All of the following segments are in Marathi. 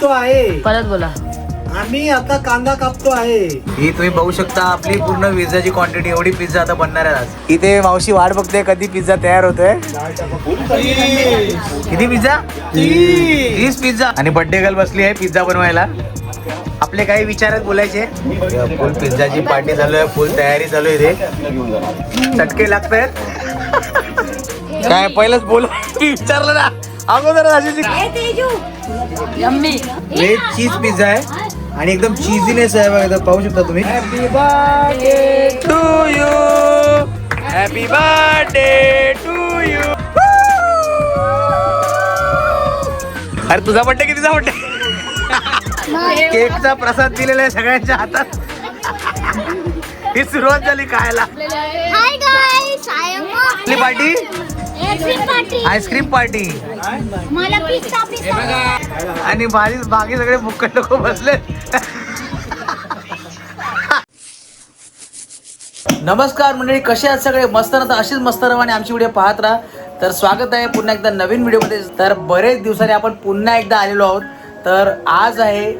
तो आहे परत बोला. आम्ही आता कांदा कापतो आहे. ही तुम्ही बघू शकता आपली पूर्ण पिझ्झाची क्वांटिटी एवढी पिझ्झा आता बनणार आहे आज. इथे मावशी वाट बघते कधी पिझ्झा तयार होतोय. किती पिझ्झा? 30 पिझ्झा. आणि बर्थडे गर्ल बसली आहे पिझ्झा बनवायला. आपले काही विचारच बोलायचे. फुल पिझ्झाची पार्टी चालू आहे, फुल तयारी चालू आहे. इथे चटके लागतायत. काय पहिलंच बोल विचारलं ना अगोदर. व्हेज चीज पिझ्झा आहे आणि एकदम चीजीनेस आहे बघा. पाहू शकता तुम्ही. Happy birthday to you, happy birthday to you. अरे तुझा बर्थडे कितीचा बर्थडे? केकचा प्रसाद दिलेला आहे सगळ्यांच्या हातात. ही सुरुवात झाली खायला. Hi guys, I am party party. Ice cream party. मला पिझ्झा आणि बाकी सगळे मुक्कट लोक बसले. नमस्कार मंडळी, कसे आहात सगळे? मस्त ना? तर अशीच मस्त राहा आणि आमची व्हिडिओ पाहत राहा. तर स्वागत आहे पुन्हा एकदा नवीन व्हिडिओमध्ये. तर बरेच दिवसांनी आपण पुन्हा एकदा आलेलो आहोत. तर आज आहे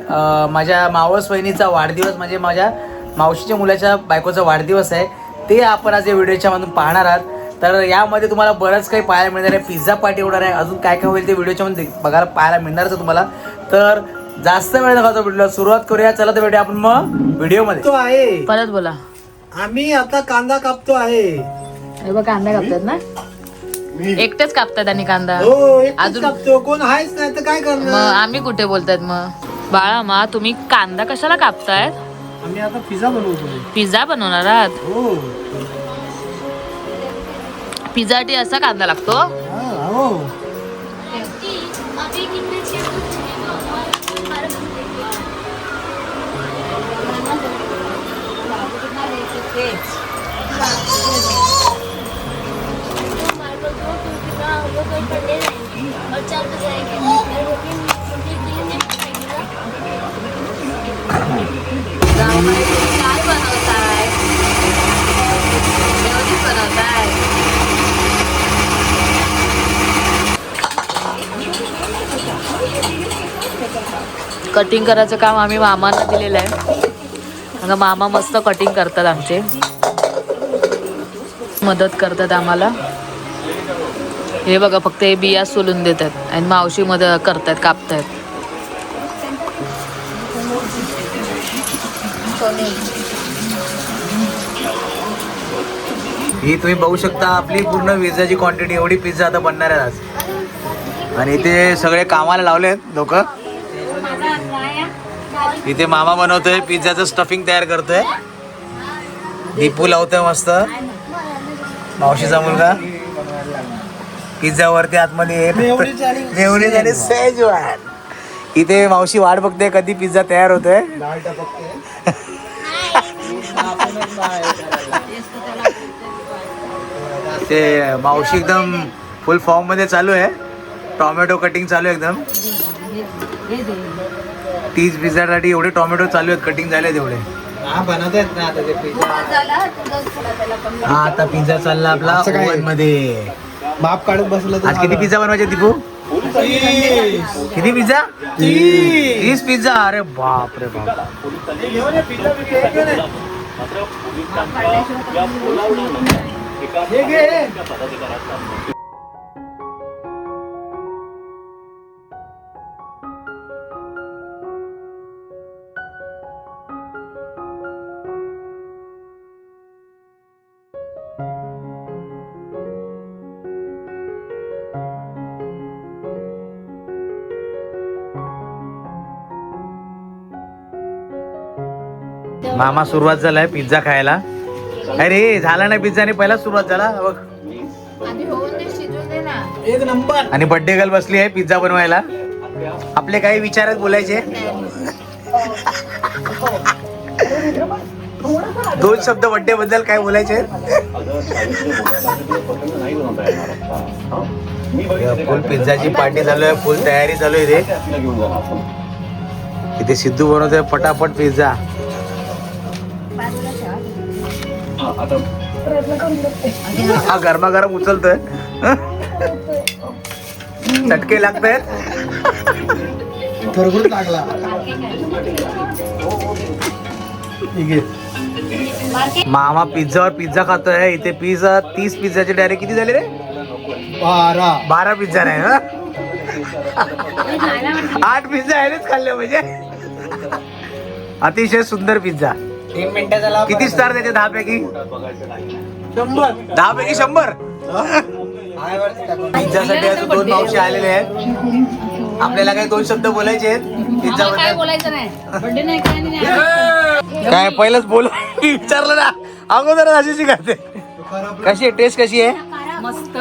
माझ्या मावस वहिनीचा वाढदिवस, म्हणजे माझ्या मावशीच्या मुलाच्या बायकोचा वाढदिवस आहे. ते आपण आज या व्हिडिओच्या मधून पाहणार आहात. तर यामध्ये तुम्हाला बरंच काही पाहायला मिळणार आहे. पिझ्झा पार्टी होणार आहे, अजून काय काय होईल ते व्हिडिओच्या मध्ये बघायला पाहायला मिळणारच तुम्हाला. तर जास्त वेळ नका व्हिडिओला सुरुवात करूया. चला तर भेटूया आपण मग व्हिडिओमध्ये. तो आहे परत बोला. आम्ही आता कांदा कापतो आहे. हे बघ कांदा कापतात ना, एकटेच कापतात आणि कांदा. हो एकटाच अजून कापतो, कोण आहेच नाही तर काय मग करणार. आम्ही कुठे बोलतात मग? बाळा मा तुम्ही कांदा कशाला कापतायत? आम्ही आता पिझ्झा बनवतो. पिझ्झा बनवणार आहात? हो पिझ्झासाठी असा कांदा लागतो? हो. काय बनवताय? मेयोनीज बनवताय? कटिंग करायचं काम आम्ही मामांना दिलेलं आहे. अगं मामा मस्त कटिंग करतात आमचे, मदत करतात आम्हाला. हे बघा फक्त हे बिया सोलून देतात आणि मावशी मदत करतात, कापतात. ही तुम्ही बघू शकता आपली पूर्ण पिझ्झाची क्वांटिटी एवढी पिझ्झा आता बनणार आहे आज. आणि इथे सगळे कामाला लावलेत लोक. इथे मामा बनवतोय पिझ्झाचं स्टफिंग तयार करतोय. दीपू लावतोय मस्त, मावशीचा मुलगा. पिझ्झा वरती आतमध्ये मेयोनीज आणि शेजवान. इथे मावशी वाट बघते कधी पिझ्झा तयार होतोय. ते मावशी एकदम फुल फॉर्म मध्ये चालू आहे. टोमॅटो कटिंग चालू आहे एकदम. 30 पिझ्झासाठी एवढे टोमॅटो चालू आहेत, कटिंग झाले तेवढे. हा आता पिझ्झा चालला आपला ओव्हन मध्ये. माप काढत बसलं. आज किती पिझ्झा बनवायचे दीपू? किती पिझ्झा? 30 पिझ्झा. अरे बाप रे बाप. मामा सुरुवात झालाय पिझ्झा खायला. अरे झाला नाही पिझ्झा आणि पहिला सुरुवात झाला बघ. एक नंबर. आणि बर्थडे गर्ल बसली आहे पिझ्झा बनवायला. आपले काही विचारच बोलायचे. 2 शब्द बर्थडे बद्दल काय बोलायचे? फुल पिझ्झाची पार्टी चालू आहे, फुल तयारी चालू आहे. इथे सिद्धू बनवतोय पटापट पिझ्झा. हा गरमागरम उचलतोय. चटके लागतायत. भरपूर लागला. ठीक आहे. मामा पिझ्झावर पिझ्झा खातोय. इथे पिझ्झा 30 पिझ्झाचे डायरेक्ट किती झाले रे? 12 पिझ्झा नाही हं? 8 पिझ्झा आहेच खाल्ले म्हणजे. अतिशय सुंदर पिझ्झा. 3 मिनिटं झाला. किती स्टार देते 10 पैकी? 100. 10 पैकी 100. पिझ्झासाठी अजून 2 मावशी आलेले आहेत. आपल्याला काही 2 शब्द बोलायचे आहेत पिझ्झा काय बोलायचं नाही बर्थडे नाही काय नाही. काय पहिलंच बोल विचारलं ना अगोदर अशीची करते. कशी आहे टेस्ट कशी आहे? मस्त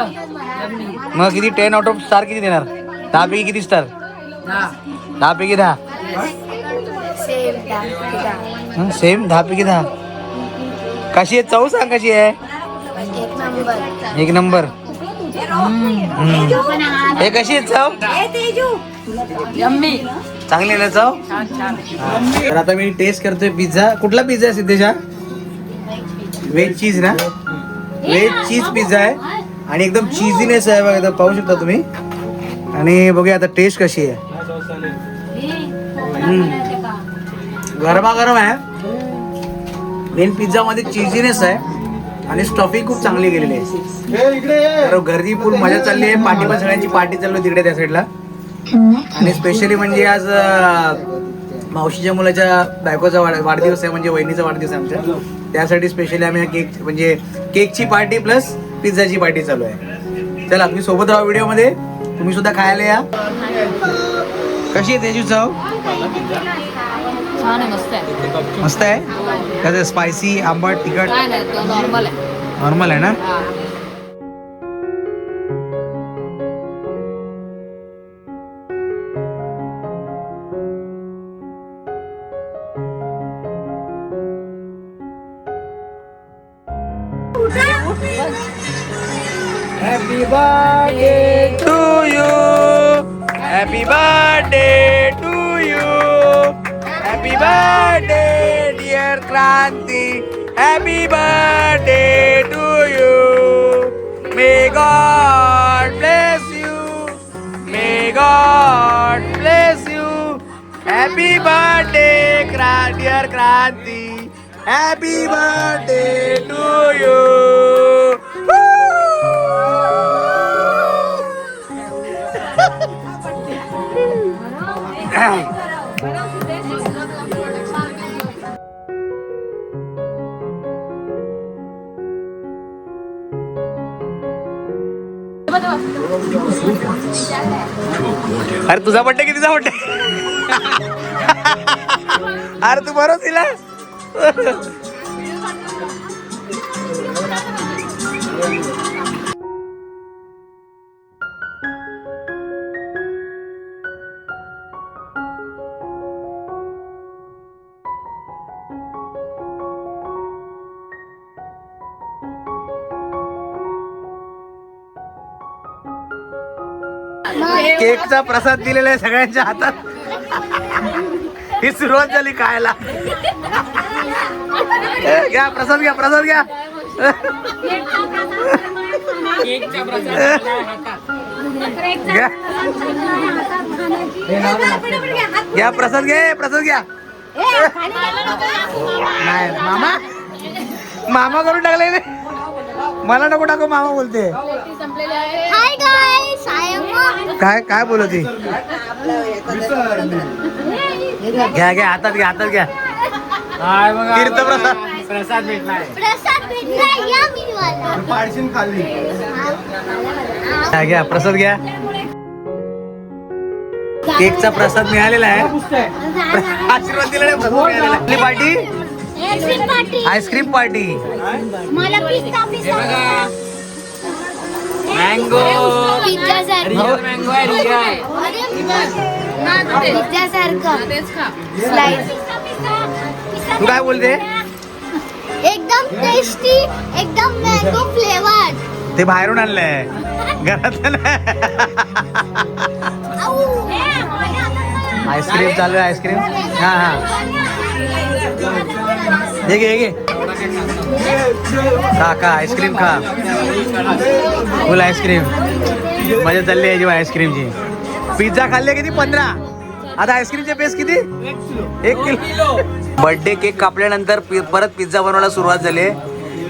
मग किती 10 आउट ऑफ स्टार किती देणार? 10 पैकी किती स्टार? 10 पैकी 10. सेम 10 पैकी 10. कशी आहे चव सांग कशी आहे? एक नंबर. हे कशी आहे चव? चांगली आहे ना चव? तर आता मी टेस्ट करतोय पिझ्झा. कुठला पिझ्झा आहे सिद्धेशा? व्हेज चीज ना? व्हेज चीज पिझ्झा आहे आणि एकदम चीजीनेस आहे बघा. इथं पाहू शकता तुम्ही. आणि बघूया आता टेस्ट कशी आहे. गरमागरम आहे. मेन पिझ्झा मध्ये चीजीनेस आहे आणि स्टफिंग खूप चांगली गेलेली आहे. तर घरी फुल मजा चालली आहे. पार्टी पण सगळ्यांची पार्टी चालू आहे तिकडे त्या साईडला. आणि स्पेशली म्हणजे आज मावशीच्या मुलाच्या बायकोचा वाढदिवस आहे म्हणजे वहिनीचा वाढदिवस आहे आमच्या. त्यासाठी स्पेशली आम्ही केक म्हणजे केकची पार्टी प्लस पिझ्झाची पार्टी चालू आहे. चला तुम्ही सोबत राहा व्हिडिओमध्ये. तुम्ही सुद्धा खायला या. कशी आहे त्याची चव? छान आहे मस्त आहे. मस्त आहे. कसं स्पायसी आंबट तिखट? काय नाही नॉर्मल आहे. नॉर्मल आहे ना? Happy birthday to you. Happy birthday to you. Happy birthday dear Kranti. Happy birthday to you. May God bless you. May God bless you. Happy birthday dear Kranti. Happy birthday to you. अरे तुझा बड्डे कितीचा बड्डे? अरे तू बरोबर दिला. केकचा प्रसाद दिलेला आहे सगळ्यांच्या हातात. ही सुरुवात झाली खायला. घ्या प्रसाद घ्या प्रसाद घ्या. घ्या प्रसाद घे प्रसाद घ्या. नाही मामा मामा करून टाकले. मला नको टाकू मामा बोलते. हाय गाइस आय एम काय काय बोलती? घ्या घ्या हातात घ्या हातात घ्या. तीर्थप्रसाद प्रसाद भेटलाय. प्रसाद भेटला या मिळवाला. पाडशीन खाल्ली. घ्या घ्या प्रसाद घ्या. केकचा प्रसाद मिळालेला आहे. आशीर्वाद दिलेला आहे. प्रसाद मिळालेला आहे. आपली party ice cream party. Ice cream party. मला पिस्ता मँगो पिझ्झा सारखं. मँगो आहे रिया आहे. पिझ्झा सारखं तेच खा. स्लाइस. तू काय बोलते? एकदम टेस्टी एकदम मँगो फ्लेवर. ते बाहेरून आणलंय घरातलं नाही. आईस्क्रीम चालू आहे आईस्क्रीम. हा हा हे घे हे घे. खा खा आईस्क्रीम खा. फुल आईस्क्रीम. मजा चालली आहे जेव्हा आईस्क्रीमची. पिझ्झा खाल्ले किती? 15. आता आईस्क्रीमचे पेस किती? 1 किलो. बर्थडे केक कापल्यानंतर परत पिझ्झा बनवायला सुरुवात झाली.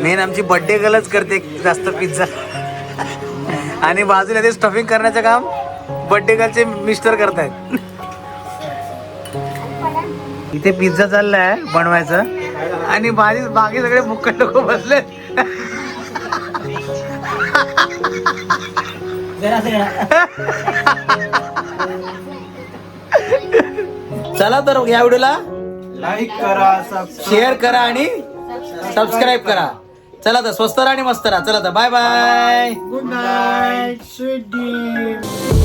मेन आमची बर्थडे गर्लच करते जास्त पिझ्झा. आणि बाजूला ते स्टफिंग करण्याचं काम बर्थडे गर्लचे मिस्टर करतायत. इथे पिझ्झा चाललाय बनवायचं आणि बाकी सगळे मुक्कट लोक बसले. चला तर या व्हिडिओला लाईक करा, शेअर करा आणि सबस्क्राईब करा. चला तर स्वस्त राहा आणि मस्त राहा. चला तर bye bye. Good night, sweet dream.